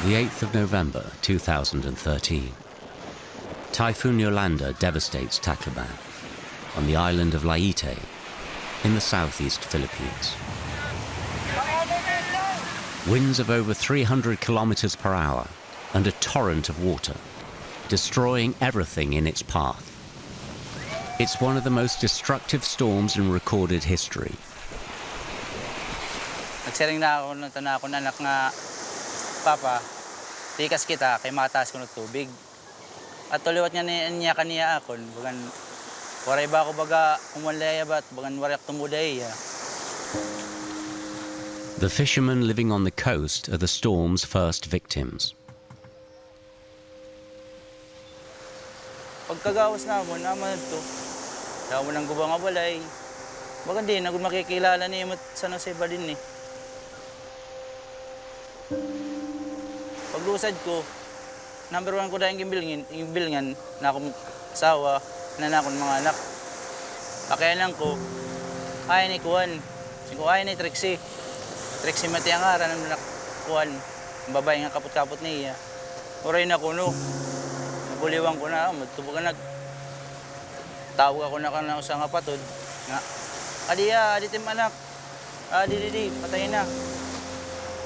The 8th of November 2013. Typhoon Yolanda devastates Tacloban on the island of Leyte in the southeast Philippines. Winds of over 300 kilometers per hour and a torrent of water, destroying everything in its path. It's one of the most destructive storms in recorded history. Nagsiring na ako ng tanak ko na anak nga, Papa, tikas kita kay mataas ko ng tubig. At tuliwat niya kaniya akon, bagan waray ba ako baga umalaya bat, bagan waray tumuday. The fishermen living on the coast are the storm's first victims. Pagkagawas naman ito, daw mo nang gubang abalay. Bagan din, nagud makikilala niya mo sa naseba din eh. Paglusad ko, number 1 ko dahil yung bilngan na akong asawa, na akong mga anak. Pakayanan ko, kaya ni Kuhan. Sige, kaya ni Trixie. Trixie mati ang ara ng Kuhan. Ang babae nga kapot-kapot niya. Uray na ko, no. Nabuliwan ko na, magtubukan tawag ako na sa nga patod. Nga, adi tim anak. Di, patay na.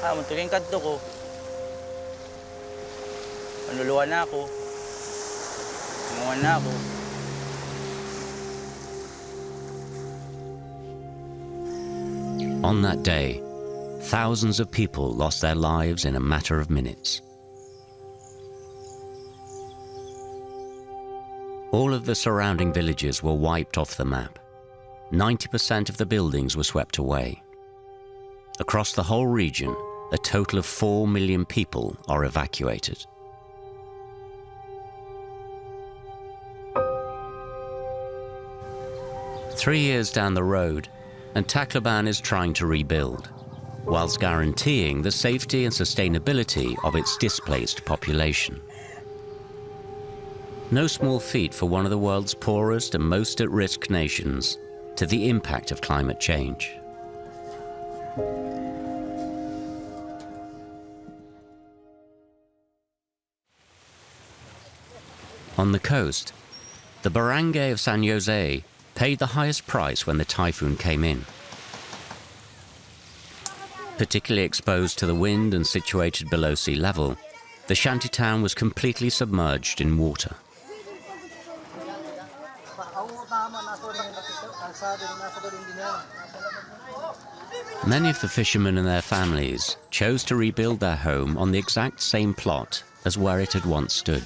Matuging kadto ko. Manuluan na ako. Tunguan na ako. On that day, thousands of people lost their lives in a matter of minutes. All of the surrounding villages were wiped off the map. 90% of the buildings were swept away. Across the whole region, a total of 4 million people are evacuated. Three years down the road, and Tacloban is trying to rebuild, whilst guaranteeing the safety and sustainability of its displaced population. No small feat for one of the world's poorest and most at-risk nations to the impact of climate change. On the coast, the barangay of San Jose paid the highest price when the typhoon came in. Particularly exposed to the wind and situated below sea level, the shantytown was completely submerged in water. Many of the fishermen and their families chose to rebuild their home on the exact same plot as where it had once stood.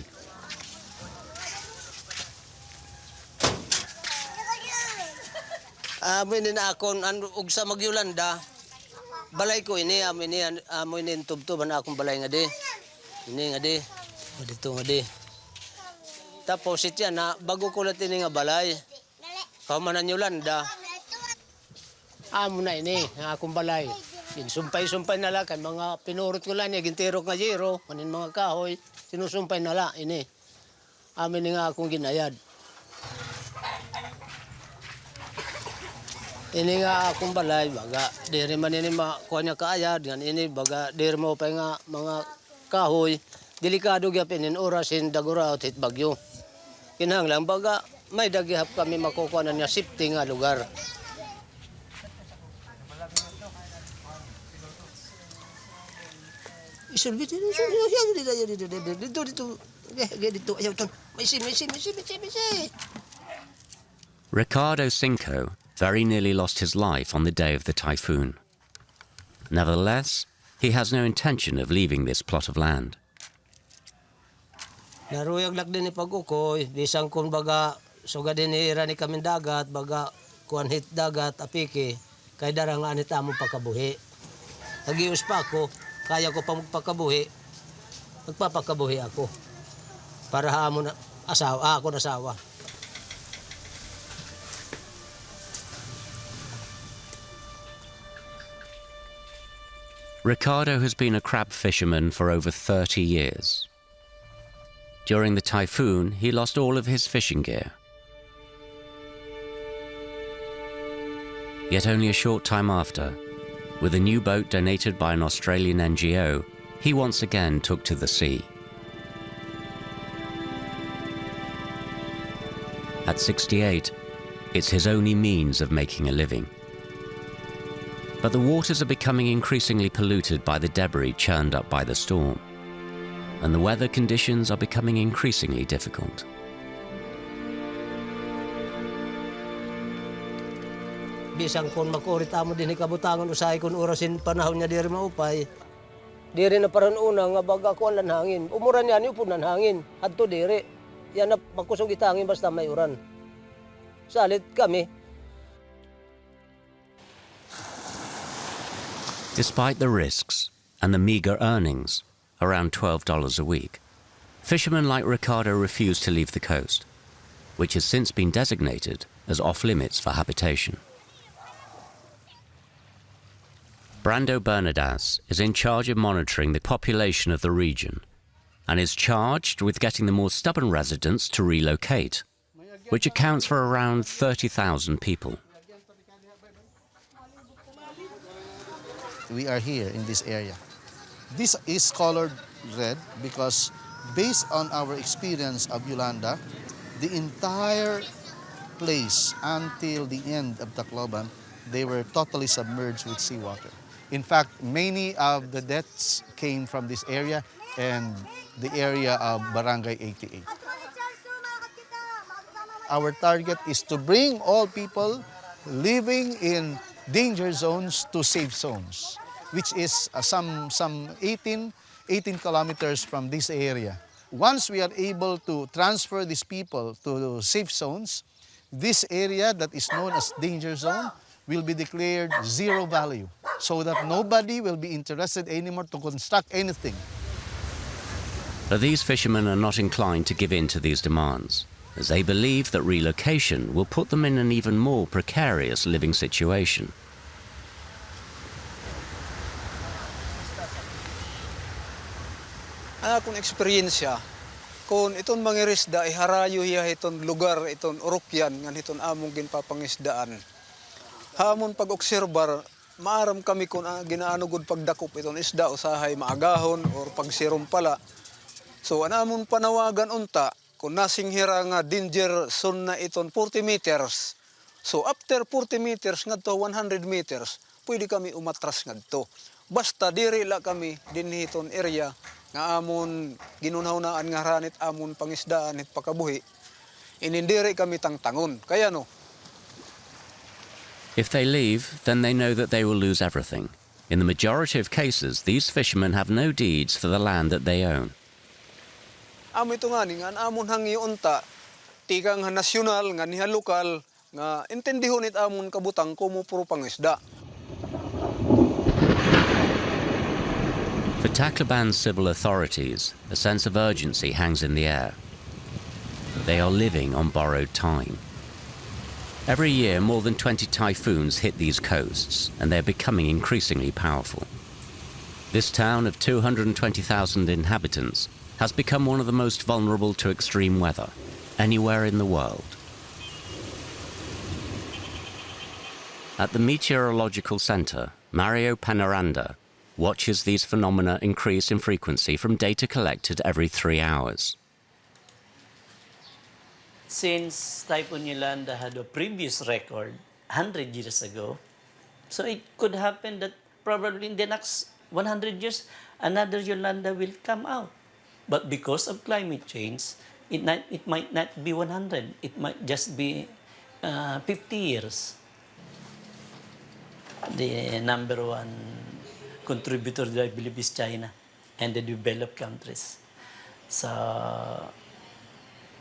Amin na akong ug sa Yolanda, balay ko ini amin ni tubtuban akong balay nga di. Ini nga di. Dito nga di. Tapos itya na bago ko lang ini nga balay. Kaumanan Yolanda. Amo na ini ang akong balay. Sumpay-sumpay na lang kay mga pinurot ko lang gintirok nga zero, kanin mga kahoy, sinusumpay na lang ini. Amin nga akong ginayad. Ini nga akong balay, baga, diri man ini makuha niya kaayad, gan ini baga, diri mo pa nga mga kahoy, delikado gyapin in orasin daguraot hit bagyo. Kinahanglan baga, may dagihap kami makukuha na niya safety nga lugar. Ricardo Cinco very nearly lost his life on the day of the typhoon. Nevertheless, he has no intention of leaving this plot of land. Naruyag lak din ni pag-ukoy, bisang kung baga, suga din hira ni kaming dagat, baga kuan hit dagat, apiki, kay darang anit amo pagkabuhi. Nagius pa ako, kaya ko pa magpakabuhi, magpapakabuhi ako. Para hamon asawa, ako nasawa. Ricardo has been a crab fisherman for over 30 years. During the typhoon, he lost all of his fishing gear. Yet only a short time after, with a new boat donated by an Australian NGO, he once again took to the sea. At 68, it's his only means of making a living. But the waters are becoming increasingly polluted by the debris churned up by the storm, and the weather conditions are becoming increasingly difficult. Bisang kon makurit amo din ikabutangon usahay kun orasin panahon niya diri maupay. Diri na paron una nga baga ko lan hangin. Umuran yan upon nan hangin. Adto diri. Yan na makusog itangin basta may uran. Salit kami. Despite the risks and the meager earnings, around $12 a week, fishermen like Ricardo refuse to leave the coast, which has since been designated as off-limits for habitation. Brando Bernadas is in charge of monitoring the population of the region and is charged with getting the more stubborn residents to relocate, which accounts for around 30,000 people. We are here in this area. This is colored red because based on our experience of Yolanda, the entire place until the end of Tacloban, they were totally submerged with seawater. In fact, many of the deaths came from this area and the area of Barangay 88. Our target is to bring all people living in danger zones to safe zones, which is some 18 kilometers from this area. Once we are able to transfer these people to safe zones, this area that is known as danger zone will be declared zero value so that nobody will be interested anymore to construct anything. But these fishermen are not inclined to give in to these demands, as they believe that relocation will put them in an even more precarious living situation. Akong eksperyensya, kung itong mangirisda ay harayo hiya itong lugar, itong urukyan, nga itong among ginpapangisdaan. Hamon pag-obserbar, maaram kami kung ginaanugod pagdakop itong isda, usahay maagahon o pagsirom pala. So, anamon panawagan unta, kung nasinghira nga danger zone na itong 40 meters. So, after 40 meters nga to 100 meters, pwede kami umatras nga to. Basta diri la kami din itong area nga amon ginunhawnaan nga ranit amon pangisdaan at pakabuhi, inindiri kami tangtangon. Kaya no. If they leave, then they know that they will lose everything. In the majority of cases, these fishermen have no deeds for the land that they own. Amo ito nga ni, nga amon hangi unta, tikang nga nasyonal, nga niha lokal, nga intendihon it amon kabutang kumo puro pangisda. For Tacloban's civil authorities, a sense of urgency hangs in the air. They are living on borrowed time. Every year, more than 20 typhoons hit these coasts, and they're becoming increasingly powerful. This town of 220,000 inhabitants has become one of the most vulnerable to extreme weather anywhere in the world. At the Meteorological Center, Mario Panaranda watches these phenomena increase in frequency from data collected every 3 hours. Since Typhoon Yolanda had a previous record 100 years ago, so it could happen that probably in the next 100 years, another Yolanda will come out. But because of climate change, it might not be 100. It might just be 50 years. The number one contributor, I believe, is China and the developed countries. So,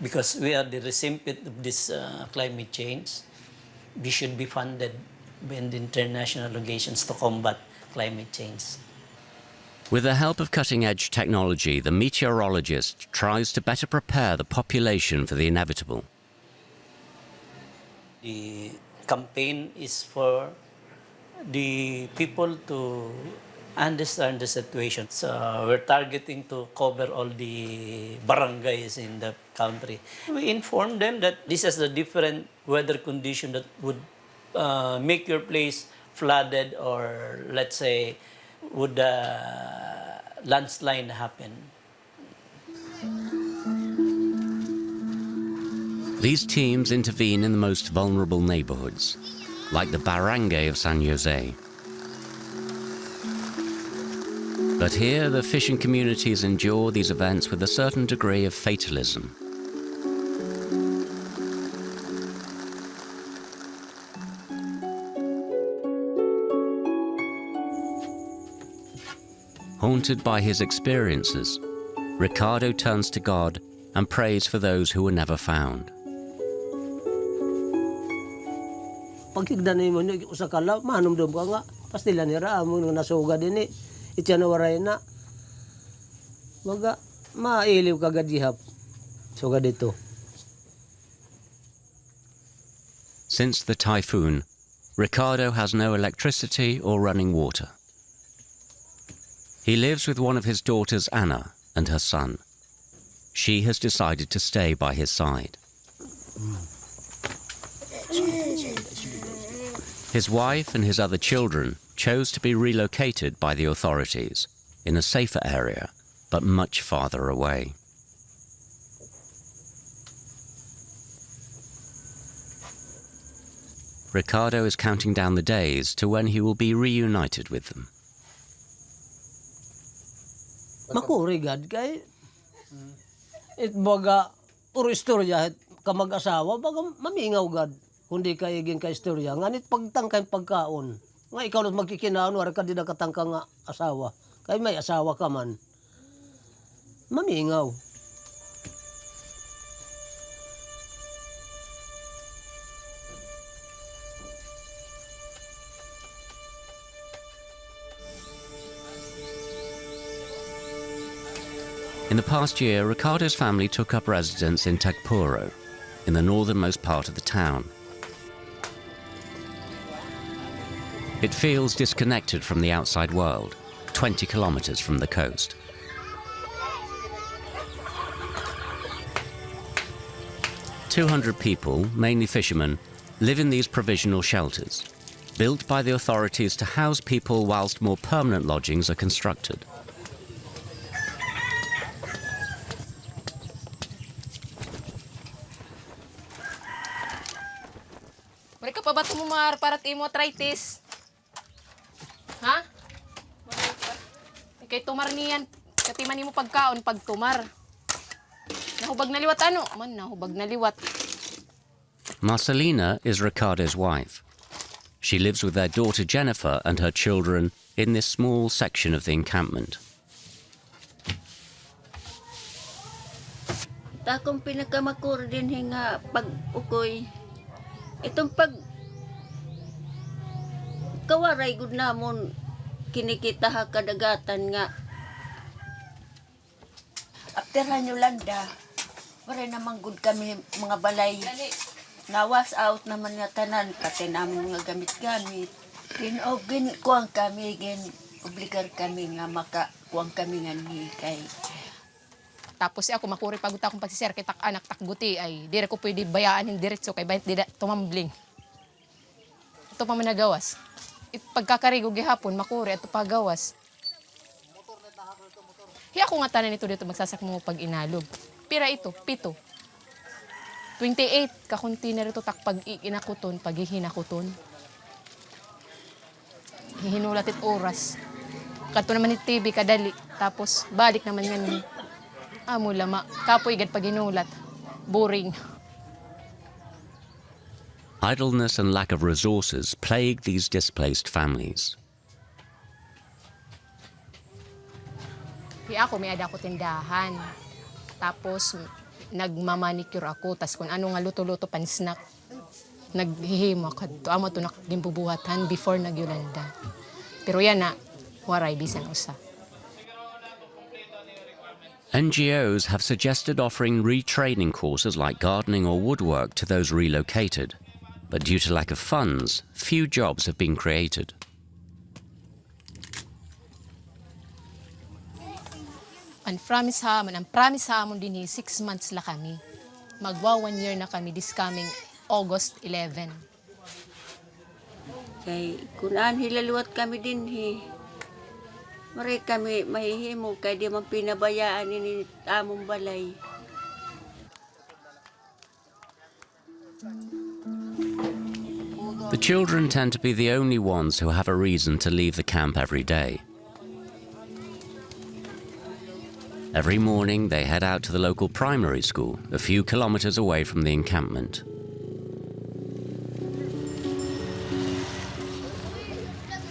because we are the recipient of this climate change, we should be funded by the international organizations to combat climate change. With the help of cutting-edge technology, the meteorologist tries to better prepare the population for the inevitable. The campaign is for the people to understand the situation. So we're targeting to cover all the barangays in the country. We inform them that this is a different weather condition that would make your place flooded, or let's say would landslide happen. These teams intervene in the most vulnerable neighborhoods, like the barangay of San Jose. But here, the fishing communities endure these events with a certain degree of fatalism. Haunted by his experiences, Ricardo turns to God and prays for those who were never found. Pagkigdan mo ni usa ka law manumdum ka nga pastila ni ra mo nga nasuga dinhi itya na waray na maga mailiw ka gadihap suga dito. Since the typhoon, Ricardo has no electricity or running water. He lives with one of his daughters, Anna, and her son. She has decided to stay by his side. His wife and his other children chose to be relocated by the authorities in a safer area, but much farther away. Ricardo is counting down the days to when he will be reunited with them. Makuri gad kay it baga puro istorya kamag-asawa baga mamingaw gad kundi kay iging ka istorya nganit pagtangkay pagkaon nga ikaw lang magkikinaon wala ka di nakatangka nga asawa kay may asawa ka man mamingaw. In the past year, Ricardo's family took up residence in Tagpuro, in the northernmost part of the town. It feels disconnected from the outside world, 20 kilometers from the coast. "200 people, mainly fishermen, live in these provisional shelters, built by the authorities to house people whilst more permanent lodgings are constructed. Balik ka pa ba tumumar para imo arthritis? Ha? Kay tumar niyan, katiman nimo pagkaon pag tumar. Nahubag na liwat ano? Man, nahubag na liwat. Marcelina is Ricardo's wife. She lives with their daughter Jennifer and her children in this small section of the encampment. Takong pinakamakuro din nga pag-ukoy. Itong pag kawaray gud namon kinikita ha kadagatan nga. After Yolanda, wala naman gud kami mga balay. Nawas out naman nga tanan pati namin mga gamit-gamit. Din kuang kami obligar kami nga makakuang kami nga ni kay. Tapos ako makuri pagod akong pagsiser kay tak anak takguti ay dire ko pwede bayaan ng diretso kay bayat di tumambling. Ito pa man nagawas. Pagkakarigo gihapon makuri ato pagawas. Hiya ko nga tanan ito dito magsasak mo pag inalog. Pira ito, 7. 28 ka container ito tak pag inakuton, pag hihinakuton. Hihinulat it oras. Kadto naman ni TV kadali. Tapos balik naman nga ni amo lama. Kapoy gad pag hinulat. Boring. Idleness and lack of resources plague these displaced families. Hiya ako may ada ko tindahan. Tapos nagmamanicure ako. Tas kung ano nga luto-luto pan snack. Naghihimo kadto. Amo to nakgimbubuhatan before Yolanda. Pero yan na, waray bisan usa. NGOs have suggested offering retraining courses like gardening or woodwork to those relocated, but due to lack of funds, few jobs have been created. Ang promise hamon din 6 months la kami. Magwa 1 year na kami this coming August 11. Kay kunaan hilaluwat kami din Maray kami mahihimo kay di man pinabayaan ini among balay. The children tend to be the only ones who have a reason to leave the camp every day. Every morning they head out to the local primary school, a few kilometers away from the encampment.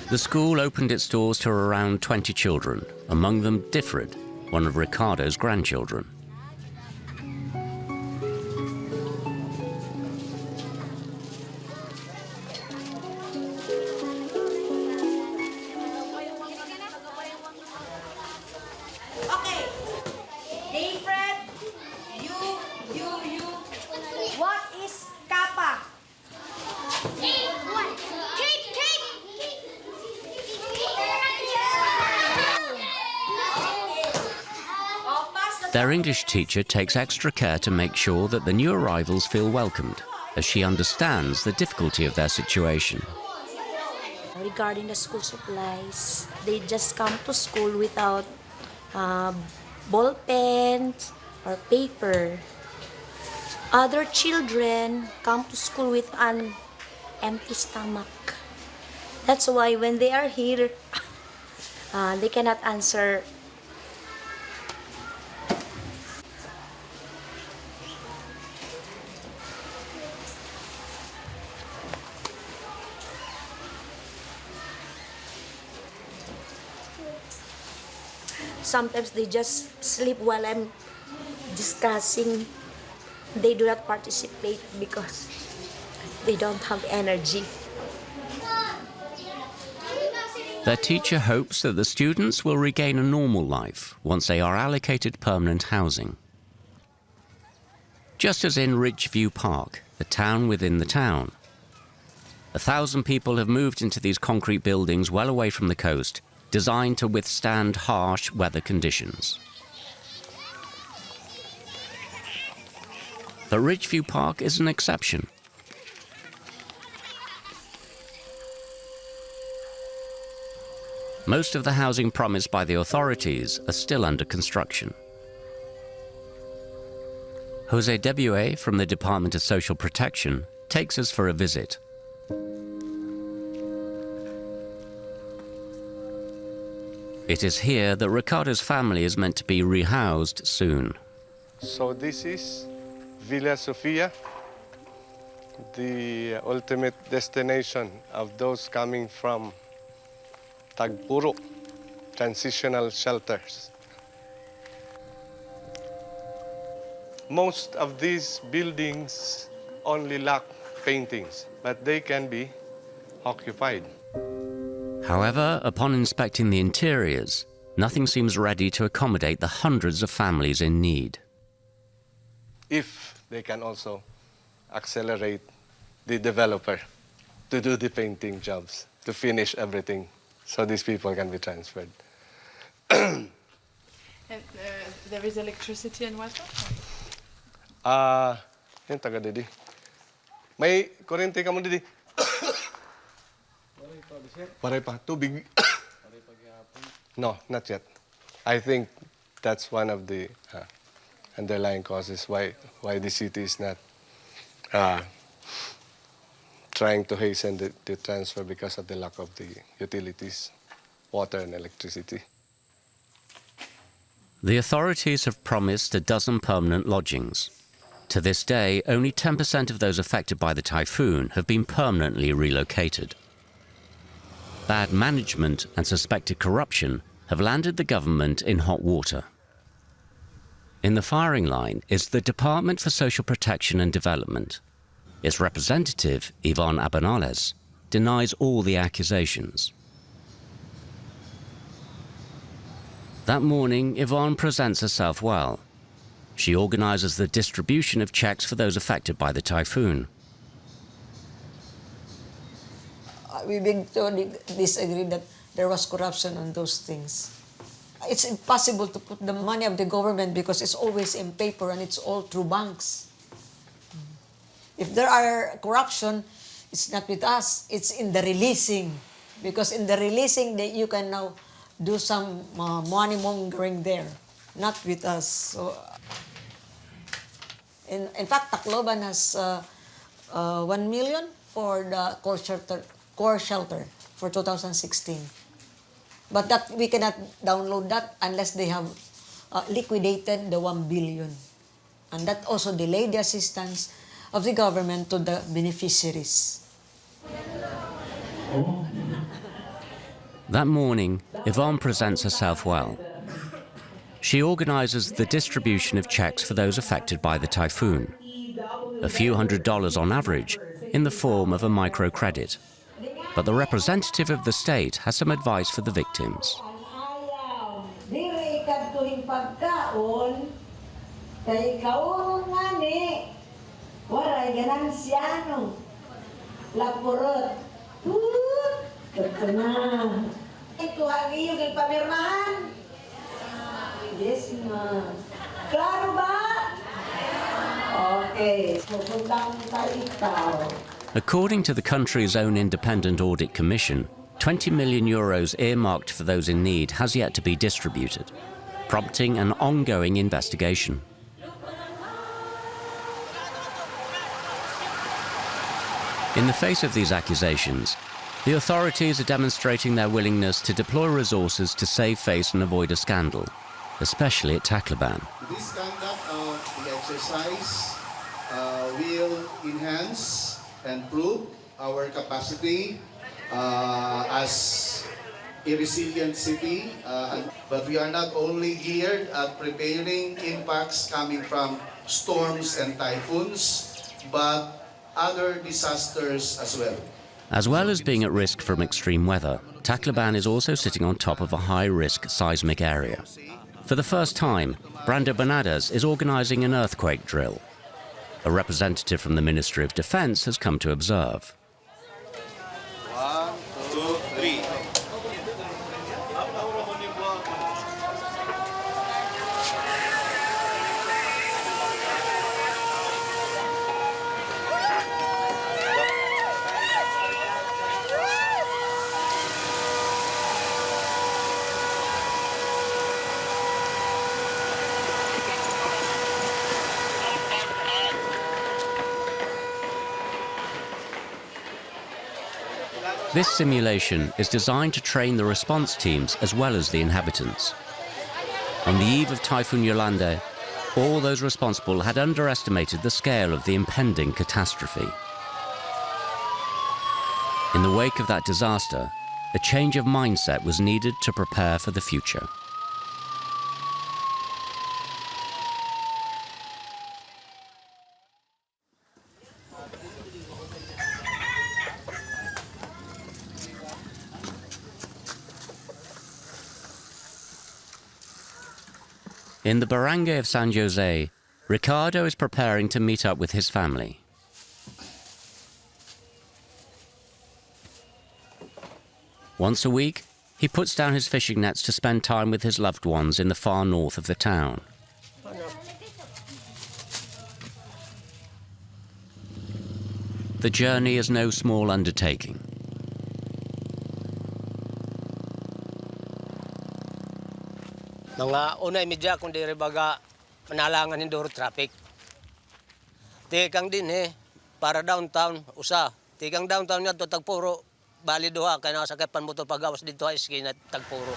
The school opened its doors to around 20 children, among them Diffred, one of Ricardo's grandchildren. Okay. Different. You. What is kappa? Their English teacher takes extra care to make sure that the new arrivals feel welcomed, as she understands the difficulty of their situation. Regarding the school supplies, they just come to school without ball pens or paper. Other children come to school with an empty stomach. That's why when they are here, they cannot answer. Sometimes they just sleep while I'm discussing. They do not participate because they don't have energy. Their teacher hopes that the students will regain a normal life once they are allocated permanent housing. Just as in Ridgeview Park, the town within the town. 1,000 people have moved into these concrete buildings well away from the coast, designed to withstand harsh weather conditions. But Ridgeview Park is an exception. Most of the housing promised by the authorities are still under construction. Jose Debuet from the Department of Social Protection takes us for a visit. It is here that Ricardo's family is meant to be rehoused soon. So this is Villa Sofia, the ultimate destination of those coming from Tagpuro, transitional shelters. Most of these buildings only lack paintings, but they can be occupied. However, upon inspecting the interiors, nothing seems ready to accommodate the hundreds of families in need. If they can also accelerate the developer to do the painting jobs, to finish everything, so these people can be transferred. And there is electricity and water? Yung taga didi. May kuryente ka mo didi. Paray pa. Tubig. No, not yet. I think that's one of the underlying causes why the city is not trying to hasten the transfer, because of the lack of the utilities, water and electricity. The authorities have promised a dozen permanent lodgings. To this day, only 10% of those affected by the typhoon have been permanently relocated. Bad management and suspected corruption have landed the government in hot water. In the firing line is the Department for Social Protection and Development. Its representative, Yvonne Abanales, denies all the accusations. That morning, Yvonne presents herself well. She organizes the distribution of checks for those affected by the typhoon. We beg to disagree that there was corruption on those things. It's impossible to put the money of the government because it's always in paper and it's all through banks. If there are corruption, it's not with us, it's in the releasing. Because in the releasing, you can now do some money mongering there, not with us. So, in fact, Tacloban has 1 million for the core shelter for 2016. But that we cannot download that unless they have liquidated the 1 billion. And that also delayed the assistance of the government to the beneficiaries. That morning, Yvonne presents herself well. She organizes the distribution of checks for those affected by the typhoon. A few $100s on average, in the form of a microcredit. But the representative of the state has some advice for the victims. Yes, ma'am. Klaro ba? Okay. Pupuntang sa ikaw. According to the country's own independent audit commission, 20 million euros earmarked for those in need has yet to be distributed, prompting an ongoing investigation. In the face of these accusations, the authorities are demonstrating their willingness to deploy resources to save face and avoid a scandal, especially at Tacloban. This conduct of the exercise will enhance and prove our capacity as a resilient city. But we are not only geared at preparing impacts coming from storms and typhoons, but other disasters as well. As well as being at risk from extreme weather, Tacloban is also sitting on top of a high-risk seismic area. For the first time, Brando Bernades is organizing an earthquake drill. A representative from the Ministry of Defense has come to observe. 1, 2, 3. This simulation is designed to train the response teams as well as the inhabitants. On the eve of Typhoon Yolanda, all those responsible had underestimated the scale of the impending catastrophe. In the wake of that disaster, a change of mindset was needed to prepare for the future. In the barangay of San Jose, Ricardo is preparing to meet up with his family. Once a week, he puts down his fishing nets to spend time with his loved ones in the far north of the town. The journey is no small undertaking. Mga unay media kung di baga manalangan hindoro traffic. Tikang din para downtown usa. Tikang downtown nga to tagpuro bali duha kay nasakapan mo to pagawas dito ay skin at tagpuro.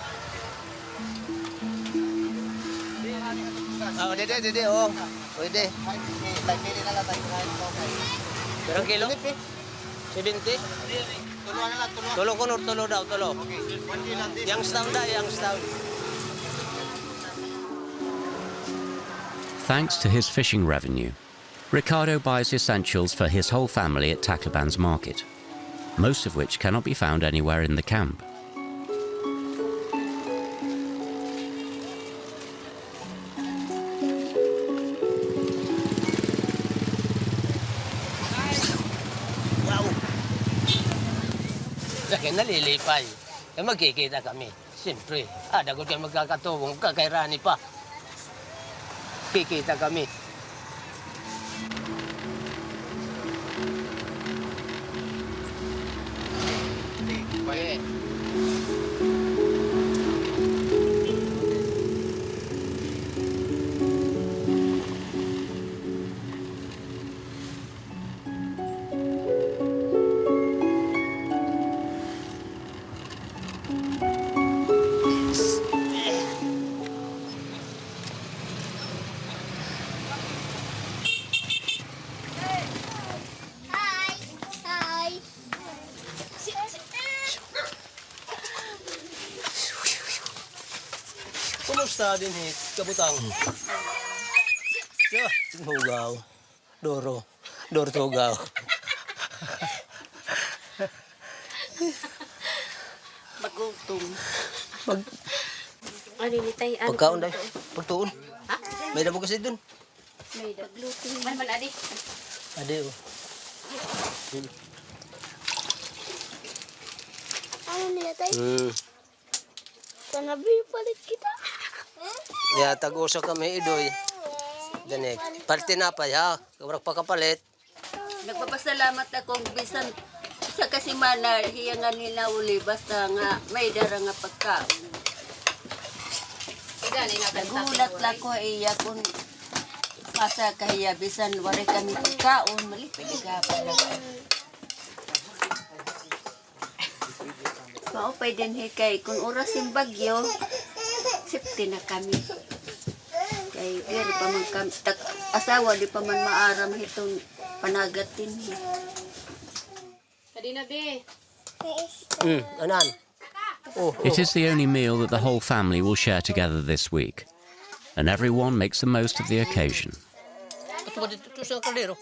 Dede oh. Pwede. Pwede na lang tayo. Perang kilo? 70. Tulo na lang, tulo. Tulo kunor, tulo daw, tulo. Okay. Yang stout da, yang stout. Thanks to his fishing revenue, Ricardo buys essentials for his whole family at Tacloban's market, most of which cannot be found anywhere in the camp. Wow! Laki nalilipay. Magkikita kami. Siyempre, dagot kayo magkakatubong ka kay Rani pa. Kikita kami. basta din kabutang. Yeah, hugaw. Doro tugaw. Magutom. Ano ni tay? Ano Pagkaon dai. Pagtuon. Ha? May damo kasi dun. May dagluto. Man adi. Ade oh. Ano nila tayo? Panabi palit kita. Ya tag-usa kami idoy. Danek. Parte na pa ya. Kabrak pa kapalit. Nagpapasalamat akong bisan sa kasimana hiyangan nila uli basta nga may dara nga pagkaon. Nagulat lang ko iya kung masa kahiya bisan wari kami pagkaon malipid gapon lang. Maupay din hikay kung oras yung bagyo safety na kami. Kay pero pa man kami asawa di pa man maaram hitong panagatin. Kadina be. Anan. It is the only meal that the whole family will share together this week, and everyone makes the most of the occasion. Ito ba dito sa kaldero?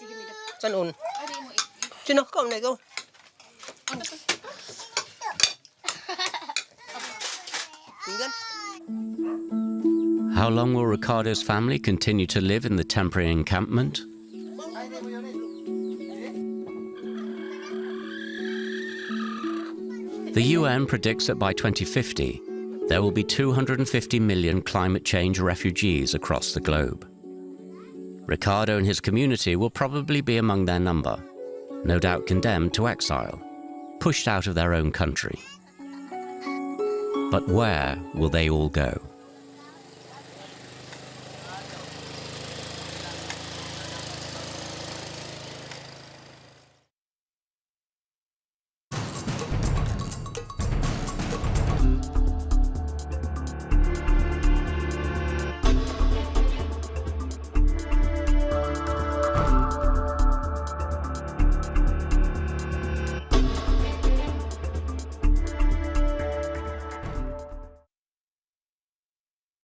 Sanon? Sino ka na ikaw? Tinggan. How long will Ricardo's family continue to live in the temporary encampment? The UN predicts that by 2050, there will be 250 million climate change refugees across the globe. Ricardo and his community will probably be among their number, no doubt condemned to exile, pushed out of their own country. But where will they all go?